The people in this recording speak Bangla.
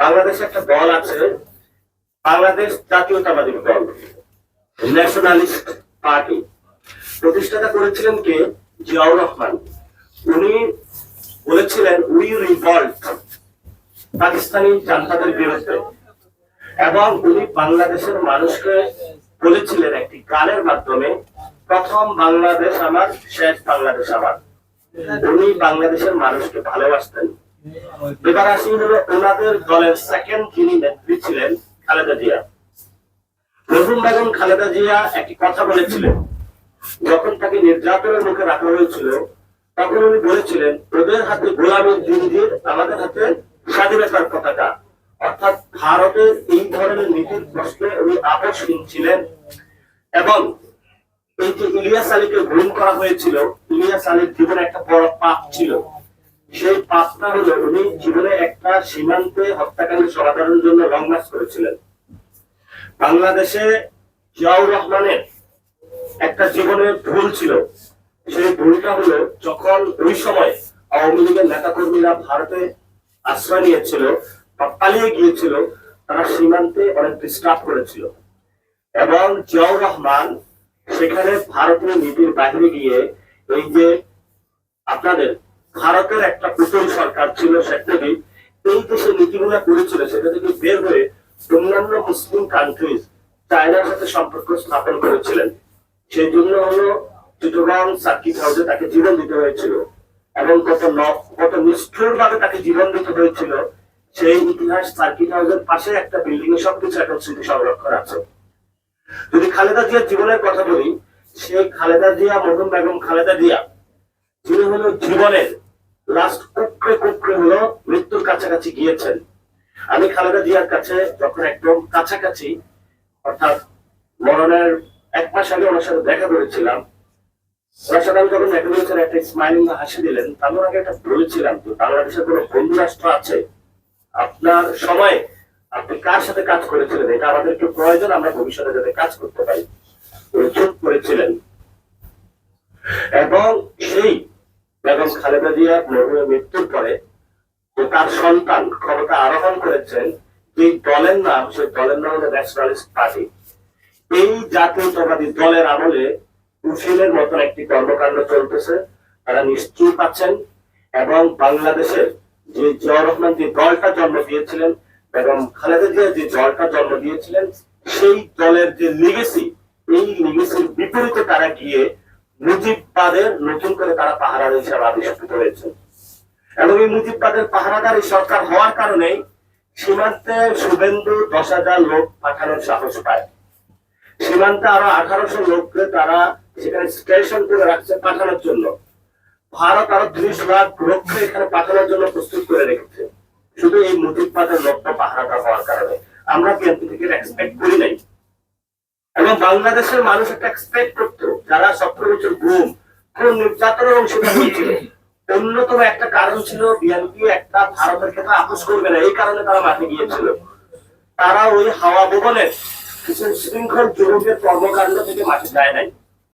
বাংলাদেশে একটা দল আছে, বাংলাদেশ জাতীয়তাবাদী দল, ন্যাশনালিস্ট পার্টি। প্রতিষ্ঠাতা করেছিলেন কে? জিয়াউর রহমান। উনি বলেছিলেন উই রিভল্ট পাকিস্তানি জান্তাদের বিরুদ্ধে, এবং উনি বাংলাদেশের মানুষকে বলেছিলেন একটি গানের মাধ্যমে, প্রথম বাংলাদেশ আমার, শেষ বাংলাদেশ আমার। উনি বাংলাদেশের মানুষকে ভালোবাসতেন। এবার আসি হলো ওনাদের দলের সেকেন্ড যিনি নেত্রী ছিলেন খালেদা জিয়া। মরহুম বেগম খালেদা জিয়া একটি কথা বলেছিলেন, যখন তাকে নির্যাতনের মুখে রাখা হয়েছিল তখন উনি বলেছিলেন, ওদের হাতে গোলামীর জিঞ্জির, আমাদের হাতে স্বাধীনতার পতাকা। অর্থাৎ ভারতের এই ধরনের নীতির প্রশ্নে উনি আপোষহীন ছিলেন। এবং এই যে ইলিয়াস আলীকে গুম করা হয়েছিল, ইলিয়াস আলীর জীবনে একটা বড় পাপ ছিল। সেই পাপটা হলো উনি জীবনে একটা সীমান্তে হত্যাকাণ্ডের সমাধানের জন্য লং মার্চ করেছিলেন। বাংলাদেশে জিয়াউর রহমানের একটা জীবনের ভুল ছিল। সেই ভুলটা হলো, যখন ওই সময় আওয়ামী লীগের নেতা কর্মীরা ভারতে আশ্রয় নিয়েছিল বা পালিয়ে গিয়েছিল, তারা সীমান্তে অনেক ডিস্টার্ব করেছিল, এবং জিয়াউর রহমান সেখানে ভারতীয় নীতির বাইরে গিয়ে, এই যে আপনাদের ভারতের একটা পুতুল সরকার ছিল শেখ মুজিব, এই দেশে নীতিগুলো করেছিল, সেটা থেকে বের হয়ে অন্যান্য মুসলিম কান্ট্রিজ চায়নার সাথে সম্পর্ক স্থাপন করেছিলেন। সেই জন্য হলো চিটাগং সার্কিট হাউসে তাকে জীবন দিতে হয়েছিল, এবং কত নিষ্ঠুর ভাবে তাকে জীবন দিতে হয়েছিল সেই ইতিহাস সার্কিট হাউসের পাশে একটা বিল্ডিং এ সবকিছু এখন স্মৃতি সংরক্ষণ আছে। যদি খালেদা জিয়ার জীবনের কথা বলি, সেই খালেদা জিয়া, মরহুম বেগম খালেদা জিয়া, যিনি হলো জীবনের লাস্ট কুকড়ে হলো মৃত্যুর কাছাকাছি গিয়েছেন। আমি খালেদা জিয়ার কাছে যখন একদম কাছাকাছি, অর্থাৎ মরণের 1 মাস আগে ওনার সাথে দেখা করেছিলাম, ওনার সাথে আমি যখন দেখা করেছিলাম একটা স্মাইলিং হাসি দিলেন। তার আগে একটা বলেছিলাম, তো বাংলাদেশের কোনো বন্ধু রাষ্ট্র আছে, আপনার সময় আপনি কার সাথে কাজ করেছিলেন, এটা আমাদের একটু প্রয়োজন, আমরা ভবিষ্যতে যাতে কাজ করতে পারি। চুপ করেছিলেন। এবং সেই বেগম খালেদা জিয়া মরহুমের মৃত্যুর পরে তার সন্তান ক্ষমতা আরোহণ করেছেন, যে দলের নাম, সেই দলের নাম হলো ন্যাশনালিস্ট পার্টি। এই জাতীয়তাবাদী দলের আমলে উশিলের মতন একটি কর্মকাণ্ড চলতেছে, তারা নিশ্চুপ আছেন। এবং বাংলাদেশের যে জিয়াউর রহমান যে দলটা জন্ম দিয়েছিলেন, এবং খালেদা জিয়া যে দলটা জন্ম দিয়েছিলেন, সেই দলের যে লিগেসি, এই লিগেসির বিপরীতে তারা গিয়ে মুজিববাদের নতুন করে তারা পাহারাদার হিসাবে আবিষ্কৃত হয়েছে। এবং এই মুজিববাদের পাহারাদার এই সরকার হওয়ার কারণে সীমান্তে শুভেন্দু 10,000 লোক পাঠানোর সাহস পায়। সীমান্তে আরো 1800 লোককে তারা সেখানে স্টেশন করে রাখছে পাঠানোর জন্য। ভারত আরো 30 লাখ লোককে এখানে পাঠানোর জন্য প্রস্তুত করে রেখেছে, শুধু এই মুজিববাদের লোকটা পাহারাদার হওয়ার কারণে। আমরা বিএনপি থেকে এক্সপেক্ট করি নাই, এবং বাংলাদেশের মানুষ একটা এক্সপেক্ট করতো, যারা 17 বছর গুম, কোন নির্যাতনের অংশীদার হয়েছিল। অন্যতম একটা কারণ ছিল বিএনপি একটা ভারতের ক্ষেত্রে আপোষ করবে না, এই কারণে তারা মাঠে গিয়েছিল। তারা ওই হাওয়া ভবনের কিছু শৃঙ্খল যুবকের কর্মকাণ্ড থেকে মাঠে যায় নাই।